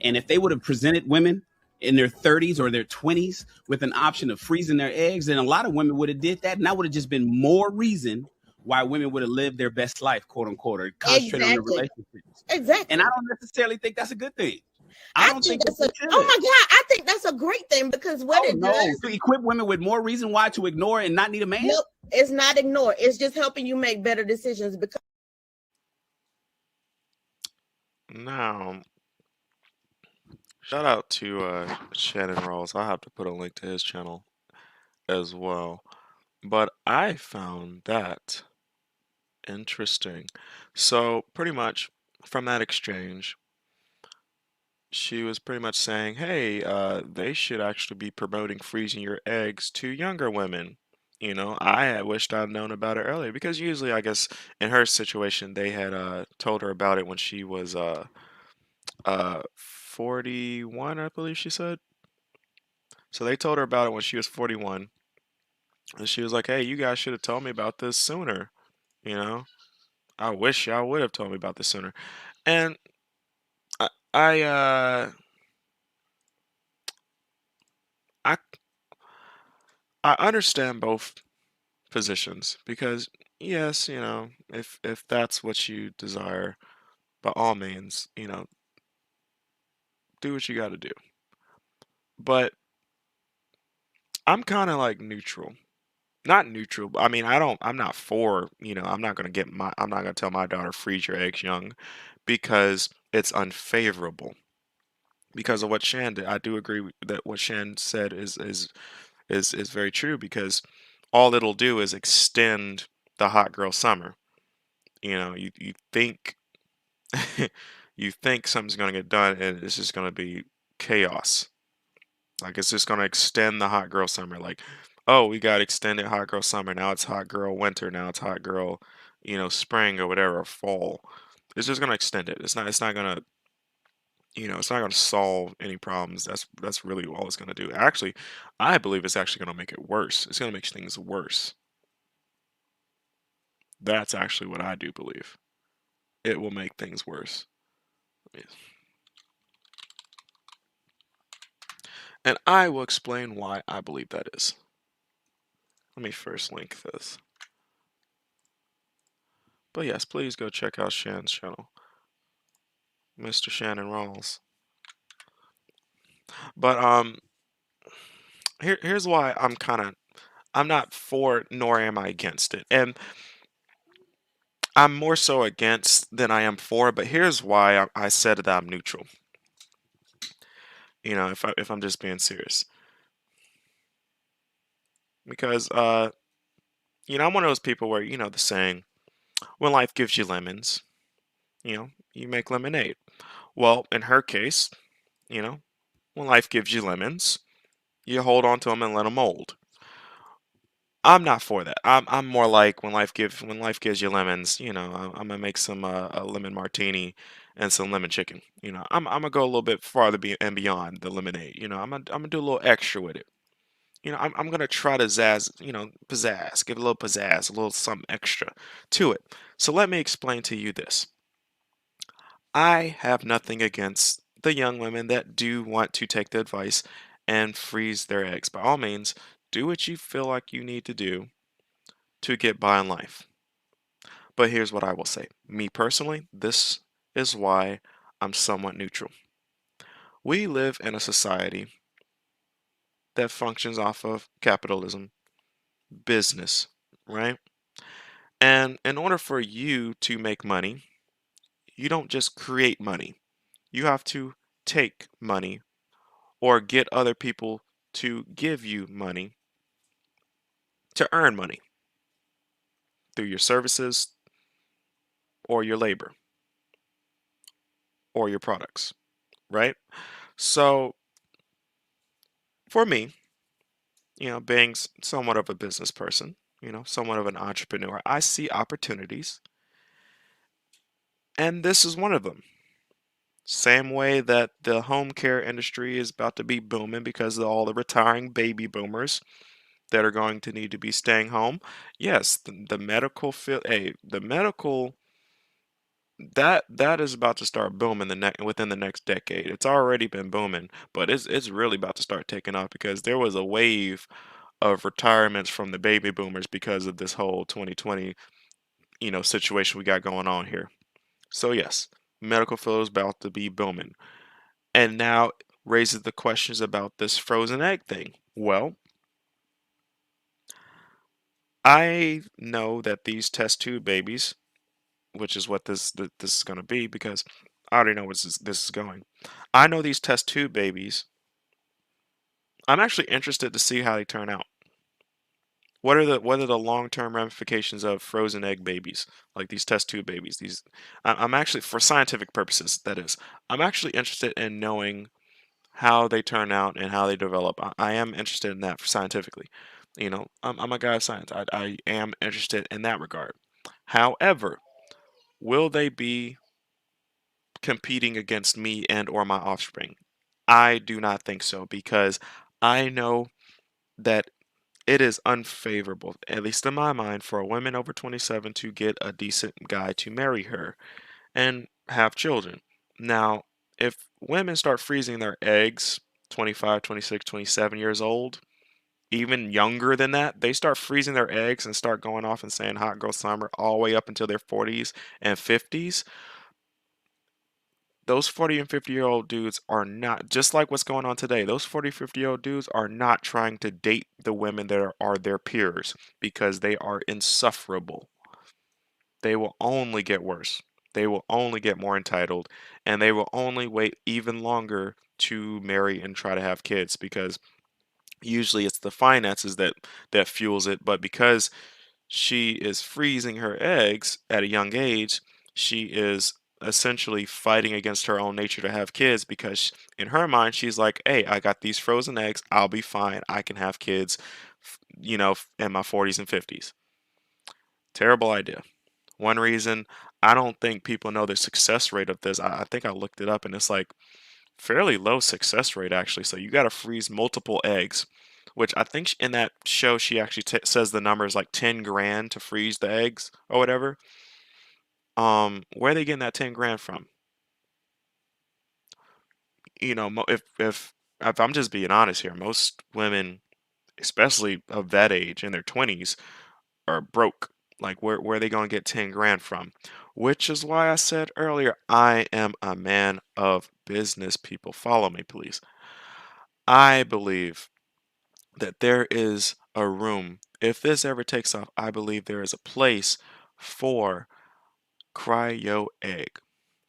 And if they would have presented women in their 30s or their 20s with an option of freezing their eggs, then a lot of women would have did that. And that would have just been more reason why women would have lived their best life, quote unquote, or concentrate on their relationships. Exactly. And I don't necessarily think that's a good thing. I don't think that's oh my God, I think that's a great thing because what it does to equip women with more reason why to ignore and not need a man. Nope, it's not ignore. It's just helping you make better decisions because Now, shout out to Shannon Rawls. I'll have to put a link to his channel as well. But I found that interesting. So, pretty much from that exchange, she was pretty much saying, hey, they should actually be promoting freezing your eggs to younger women. You know, I had wished I'd known about it earlier because usually, I guess, in her situation, they had told her about it when she was 41, I believe she said. So they told her about it when she was 41, and she was like, "Hey, you guys should have told me about this sooner." You know, I wish y'all would have told me about this sooner. And I, I, uh, I, I understand both positions because yes, you know, if that's what you desire, by all means, you know, do what you got to do. But I'm kind of like neutral. Not neutral, but I mean, I'm not for, you know, I'm not gonna tell my daughter freeze your eggs young because it's unfavorable. Because of what Shan did, I do agree that what Shan said is very true because all it'll do is extend the hot girl summer. You know, you think you think something's gonna get done and it's just gonna be chaos. Like it's just gonna extend the hot girl summer. Like, oh, we got extended hot girl summer. Now it's hot girl winter. Now it's hot girl, you know, spring or whatever, or fall. It's just gonna extend it. It's not gonna, you know, it's not gonna solve any problems. That's really all it's gonna do. Actually, I believe it's actually gonna make it worse. It's gonna make things worse. That's actually what I do believe. It will make things worse. And I will explain why I believe that is. Let me first link this. But yes, please go check out Shan's channel, Mr. Shannon Rawls. But here's why I'm not for nor am I against it. And I'm more so against than I am for, but here's why I said that I'm neutral. You know, if I'm just being serious. Because you know, I'm one of those people where, you know, the saying, when life gives you lemons, you know, you make lemonade. Well, in her case, you know, when life gives you lemons, you hold on to them and let them mold. I'm not for that. I'm more like when life gives you lemons, you know, I'm gonna make some a lemon martini and some lemon chicken. You know, I'm gonna go a little bit farther and beyond the lemonade. You know, I'm gonna do a little extra with it. You know, I'm gonna try to pizzazz, give it a little pizzazz, a little something extra to it. So let me explain to you this. I have nothing against the young women that do want to take the advice and freeze their eggs. By all means, do what you feel like you need to do to get by in life. But here's what I will say. Me personally, this is why I'm somewhat neutral. We live in a society that functions off of capitalism, business, right? And in order for you to make money, you don't just create money. You have to take money or get other people to give you money to earn money through your services or your labor or your products, right? So for me, you know, being somewhat of a business person, you know, somewhat of an entrepreneur, I see opportunities, and this is one of them. Same way that the home care industry is about to be booming because of all the retiring baby boomers that are going to need to be staying home. Yes, the medical field, hey, the medical that is about to start booming within the next decade. It's already been booming, but it's really about to start taking off because there was a wave of retirements from the baby boomers because of this whole 2020, you know, situation we got going on here. So yes, medical field is about to be booming. And now raises the questions about this frozen egg thing. Well, I know that these test tube babies, which is what this is going to be, because I already know where this is going. I know these test tube babies. I'm actually interested to see how they turn out. What are the long-term ramifications of frozen egg babies, like these test tube babies? I'm actually, for scientific purposes, that is, I'm actually interested in knowing how they turn out and how they develop. I am interested in that scientifically. I'm a guy of science. I am interested in that regard. However, will they be competing against me and or my offspring? I do not think so because I know that it is unfavorable, at least in my mind, for a woman over 27 to get a decent guy to marry her and have children. Now, if women start freezing their eggs 25, 26, 27 years old, even younger than that, they start freezing their eggs and start going off and saying hot girl summer all the way up until their 40s and 50s. Those 40 and 50-year-old dudes are not, just like what's going on today, those 40, 50-year-old dudes are not trying to date the women that are their peers because they are insufferable. They will only get worse. They will only get more entitled, and they will only wait even longer to marry and try to have kids because usually it's the finances that fuels it. But because she is freezing her eggs at a young age, she is essentially fighting against her own nature to have kids because in her mind she's like, "Hey, I got these frozen eggs. I'll be fine. I can have kids, in my 40s and 50s." Terrible idea. One reason I don't think people know the success rate of this. I think I looked it up and it's like fairly low success rate actually. So you got to freeze multiple eggs, which I think in that show she actually says the number is like 10 grand to freeze the eggs or whatever. Where are they getting that 10 grand from? If I'm just being honest here, most women, especially of that age in their 20s, are broke. Like where are they gonna get 10 grand from? Which is why I said earlier, I am a man of business, people. Follow me, please. I believe that there is a room. If this ever takes off, I believe there is a place for Cryo Egg.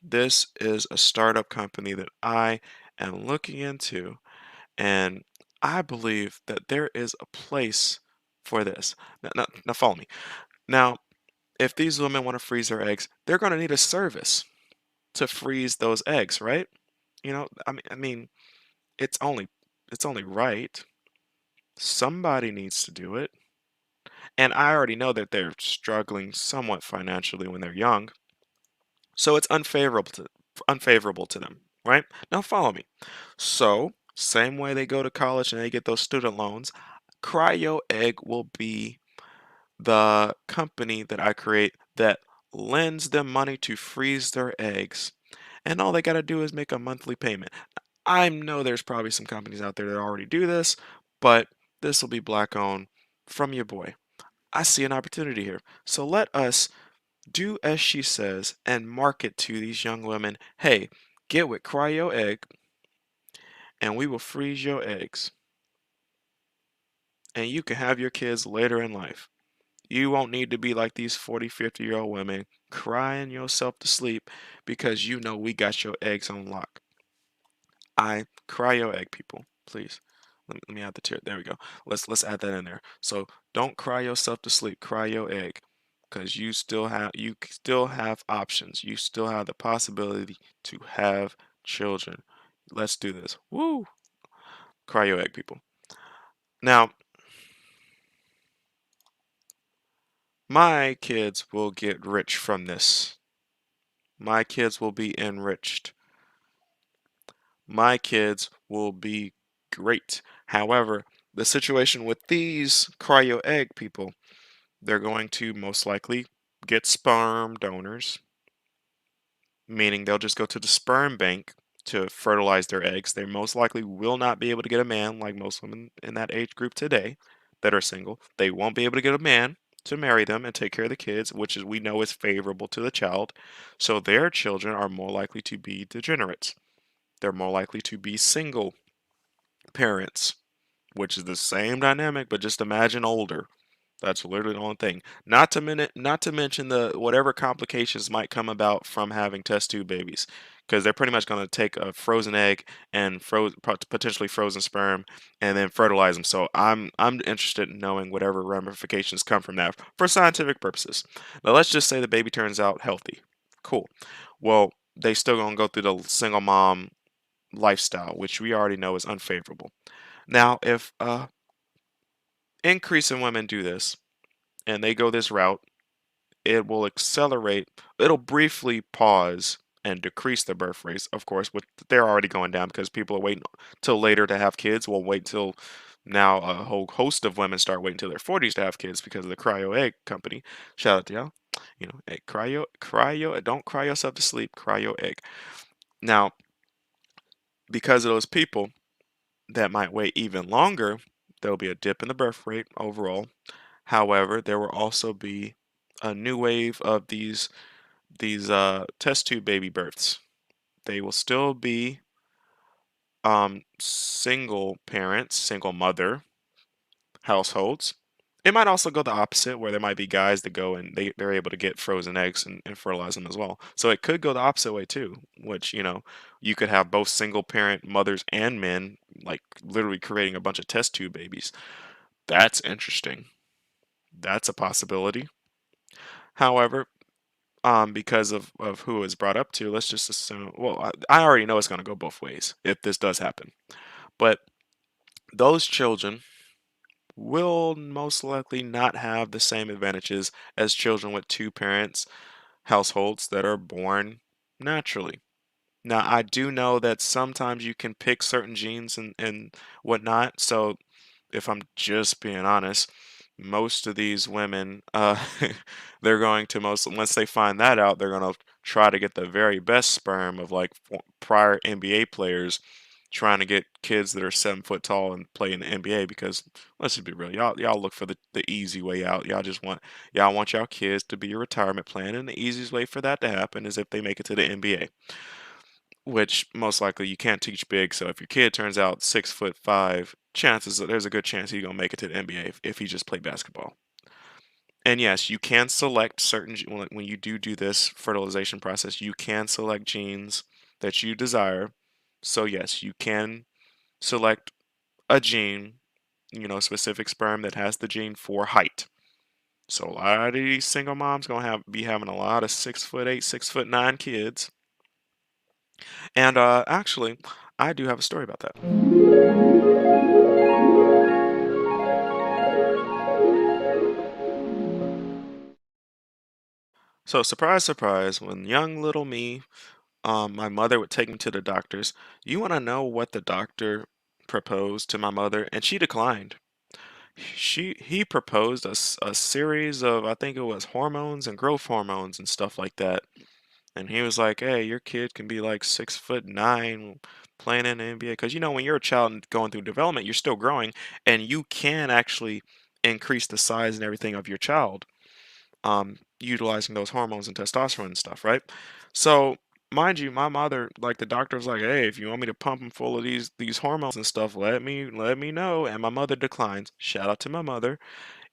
This is a startup company that I am looking into, and I believe that there is a place for this. Now follow me. Now, if these women want to freeze their eggs, they're going to need a service to freeze those eggs, right? I mean, it's only it's only right. Somebody needs to do it. And I already know that they're struggling somewhat financially when they're young. So it's unfavorable to them, right? Now follow me. So, same way they go to college and they get those student loans, Cryo Egg will be the company that I create that lends them money to freeze their eggs. And all they got to do is make a monthly payment. I know there's probably some companies out there that already do this, but this will be black owned from your boy. I see an opportunity here. So let us do as she says and market to these young women, hey, get with Cryo Egg and we will freeze your eggs. And you can have your kids later in life. You won't need to be like these 40, 50-year-old women crying yourself to sleep because you know we got your eggs on lock. I Cryo Egg, people, please. Let me add the tier. There we go. Let's add that in there. So don't cry yourself to sleep. Cryo Egg, because you still have options. You still have the possibility to have children. Let's do this. Woo! Cryo Egg, people. Now, my kids will get rich from this. My kids will be enriched. My kids will be great. However, the situation with these Cryo Egg people, they're going to most likely get sperm donors, meaning they'll just go to the sperm bank to fertilize their eggs. They most likely will not be able to get a man like most women in that age group today that are single. They won't be able to get a man to marry them and take care of the kids, which is we know is favorable to the child. So their children are more likely to be degenerates. They're more likely to be single parents, which is the same dynamic, but just imagine older. That's literally the only thing. Not to mention the whatever complications might come about from having test tube babies, because they're pretty much going to take a frozen egg and potentially frozen sperm and then fertilize them. So I'm interested in knowing whatever ramifications come from that for scientific purposes. Now let's just say the baby turns out healthy. Cool. Well, they still gonna go through the single mom lifestyle, which we already know is unfavorable. Now, if increase in women do this and they go this route, it will accelerate, it'll briefly pause and decrease the birth rates, of course, but they're already going down because people are waiting till later to have kids. We'll wait till now a whole host of women start waiting till their 40s to have kids because of the cryo egg company. Shout out to y'all. You know, egg, cryo, don't cry yourself to sleep, cryo egg. Now, because of those people that might wait even longer, there'll be a dip in the birth rate overall. However, there will also be a new wave of these test tube baby births. They will still be single parents, single mother households. It might also go the opposite, where there might be guys that go and they're able to get frozen eggs and fertilize them as well. So it could go the opposite way too, which, you know, you could have both single parent mothers and men, like literally creating a bunch of test tube babies. That's interesting. That's a possibility. However, because of who it's brought up to, let's just assume, well, I already know it's going to go both ways if this does happen. But those children will most likely not have the same advantages as children with two parents households that are born naturally. Now, I do know that sometimes you can pick certain genes and whatnot. So, if I'm just being honest, most of these women, they're going to once they find that out, they're going to try to get the very best sperm of like prior NBA players trying to get kids that are 7 foot tall and play in the NBA because let's just be real, y'all look for the easy way out. Y'all want y'all kids to be your retirement plan, and the easiest way for that to happen is if they make it to the NBA, which most likely you can't teach big. So if your kid turns out 6'5", there's a good chance he's gonna make it to the NBA if he just played basketball. And yes, you can select certain when you do this fertilization process, you can select genes that you desire. So yes, you can select a gene, you know, specific sperm that has the gene for height. So a lot of these single moms gonna be having a lot of 6'8", 6'9" kids. And actually, I do have a story about that. So surprise, surprise, when young little me, my mother would take me to the doctors. You want to know what the doctor proposed to my mother? And she declined. He proposed a series of, I think it was hormones and growth hormones and stuff like that. And he was like, "Hey, your kid can be like 6'9", playing in the NBA." Because you know, when you're a child and going through development, you're still growing, and you can actually increase the size and everything of your child, utilizing those hormones and testosterone and stuff, right? So, mind you, my mother, like the doctor was like, "Hey, if you want me to pump him full of these hormones and stuff, let me know." And my mother declines. Shout out to my mother.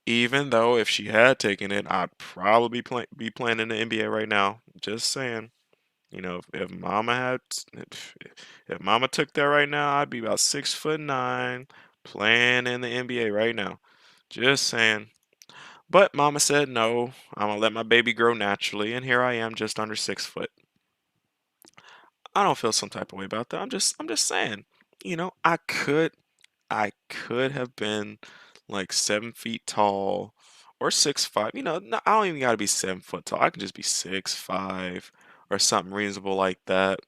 Even though if she had taken it, I'd probably be playing in the NBA right now. Just saying. You know, if Mama if Mama took that right now, I'd be about 6'9", playing in the NBA right now. Just saying. But Mama said no. I'm gonna let my baby grow naturally, and here I am, just under 6 foot. I don't feel some type of way about that. I'm just saying. You know, I could have been like 7 feet tall or 6'5". You know, I don't even gotta be 7 foot tall. I could just be 6'5" or something reasonable like that,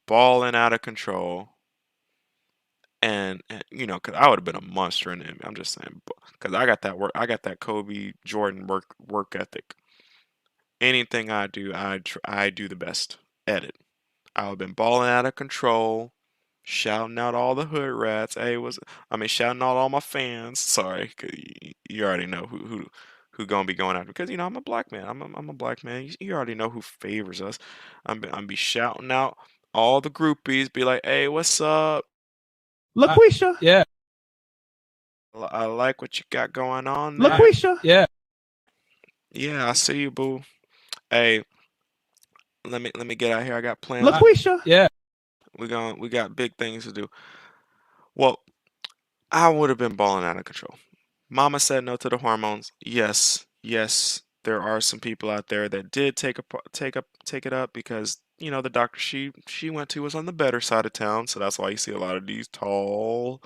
balling out of control. And you know, cause I would have been a monster in the NBA. I'm just saying, cause I got that work. I got that Kobe Jordan work ethic. Anything I do, I do the best at it. I would have been balling out of control, shouting out all the hood rats. Shouting out all my fans. Sorry, 'cause you already know who gonna be going after. Because you know I'm a black man. I'm a black man. You already know who favors us. I'm be shouting out all the groupies. Be like, hey, what's up? LaQuisha. Yeah. I like what you got going on there. LaQuisha. Yeah. Yeah, I see you, boo. Hey, let me get out here. I got plans. LaQuisha. Yeah. We got big things to do. Well, I would have been balling out of control. Mama said no to the hormones. Yes, yes, there are some people out there that did take it up because the doctor she went to was on the better side of town, so that's why you see a lot of these tall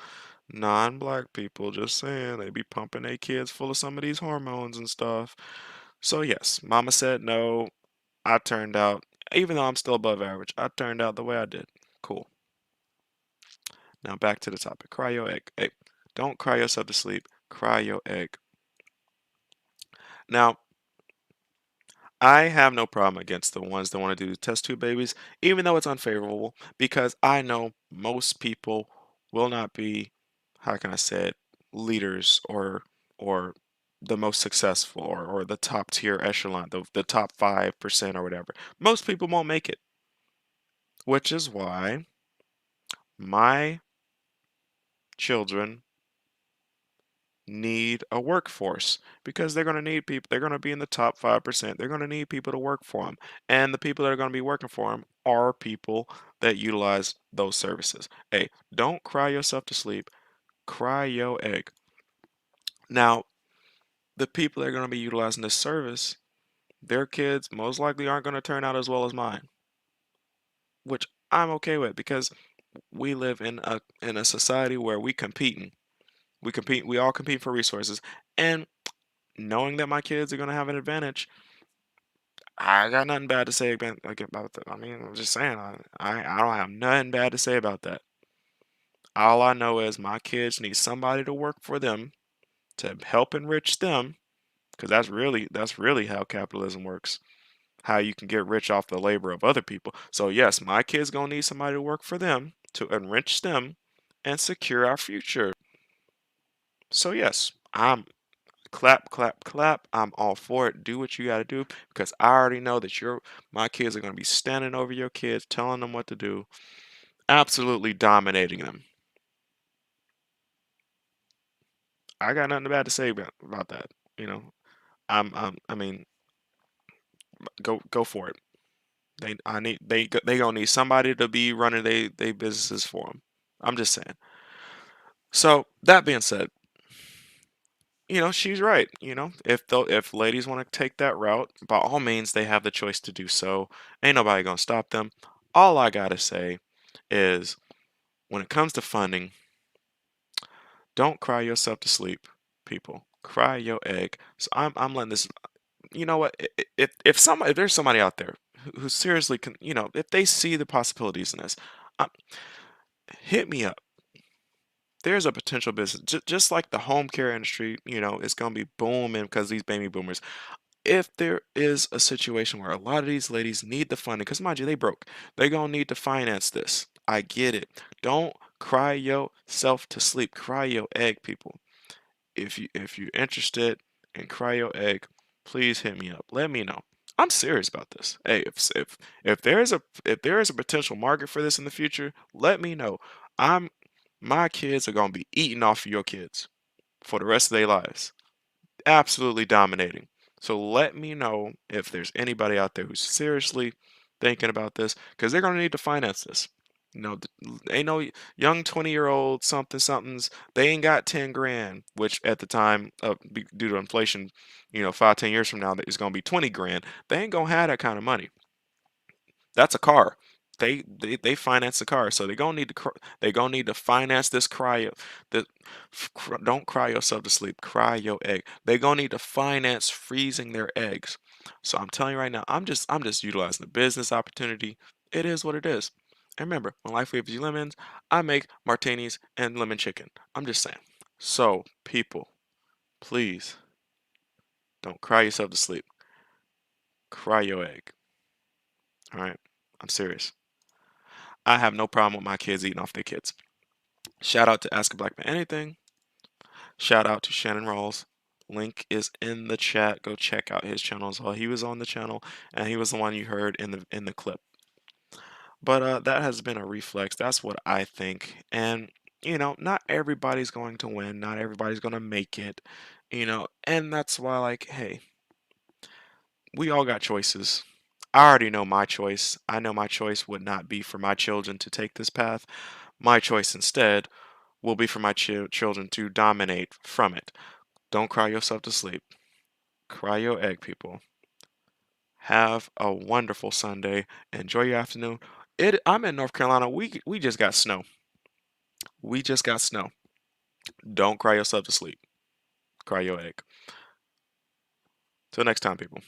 non-black people. Just saying, they be pumping their kids full of some of these hormones and stuff. So yes, Mama said no. I turned out, even though I'm still above average, I turned out the way I did. Cool. Now back to the topic. Cry your egg. Hey, don't cry yourself to sleep. Cry your egg. Now, I have no problem against the ones that want to do test tube babies, even though it's unfavorable, because I know most people will not be, how can I say it, leaders or the most successful or the top tier echelon, the top 5% or whatever. Most people won't make it, which is why my children need a workforce because they're going to need people. They're going to be in the top 5%. They're going to need people to work for them. And the people that are going to be working for them are people that utilize those services. Hey, don't cry yourself to sleep. Cry your egg. Now, the people that are going to be utilizing this service, their kids most likely aren't going to turn out as well as mine, which I'm okay with because we live in a society where we competing. We all compete for resources. And knowing that my kids are going to have an advantage, I got nothing bad to say about that. I mean, I'm just saying, I don't have nothing bad to say about that. All I know is my kids need somebody to work for them to help enrich them, because that's really how capitalism works. How you can get rich off the labor of other people. So yes, my kids gonna need somebody to work for them to enrich them and secure our future. So yes, I'm clap, clap, clap. I'm all for it. Do what you got to do because I already know that my kids are going to be standing over your kids, telling them what to do, absolutely dominating them. I got nothing bad to say about that. You know, I mean, go for it. They gonna need somebody to be running they businesses for them. I'm just saying. So that being said, she's right. If ladies want to take that route, by all means, they have the choice to do so. Ain't nobody gonna stop them. All I gotta say is, when it comes to funding, don't cry yourself to sleep, people. Cry your egg. So I'm letting this. You know what? If there's somebody out there who seriously can, if they see the possibilities in this, um, hit me up. There's a potential business, just like the home care industry. It's gonna be booming because these baby boomers. If there is a situation where a lot of these ladies need the funding, because mind you, they broke, they gonna need to finance this. I get it. Don't cry yourself to sleep. Cry your egg, people. If you're interested in cry your egg, please hit me up. Let me know. I'm serious about this. Hey, if there is a potential market for this in the future, let me know. I'm my kids are gonna be eating off of your kids for the rest of their lives, absolutely dominating. So let me know if there's anybody out there who's seriously thinking about this, because they're going to need to finance this. Ain't no young 20-year-old something somethings. They ain't got 10 grand, which at the time, due to inflation, 5, 10 years from now, it's going to be 20 grand. They ain't going to have that kind of money. That's a car. They finance the car, so they gonna need to finance this the don't cry yourself to sleep. Cry your egg. They gonna need to finance freezing their eggs. So I'm telling you right now, I'm just utilizing the business opportunity. It is what it is. And remember, when life gives you lemons, I make martinis and lemon chicken. I'm just saying. So people, please don't cry yourself to sleep. Cry your egg. All right, I'm serious. I have no problem with my kids eating off their kids. Shout out to Ask a Black Man Anything. Shout out to Shannon Rawls. Link is in the chat. Go check out his channel as well. He was on the channel and he was the one you heard in the clip. But that has been a reflex. That's what I think. And not everybody's going to win. Not everybody's going to make it. And that's why, like, hey, we all got choices. I already know my choice. I know my choice would not be for my children to take this path. My choice instead will be for my children to dominate from it. Don't cry yourself to sleep. Cry your egg, people. Have a wonderful Sunday. Enjoy your afternoon. I'm in North Carolina. We just got snow. We just got snow. Don't cry yourself to sleep. Cry your egg. Till next time, people.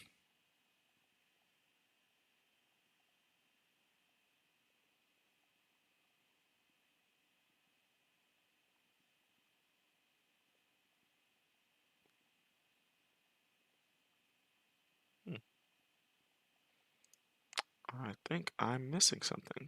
Hmm, I think I'm missing something.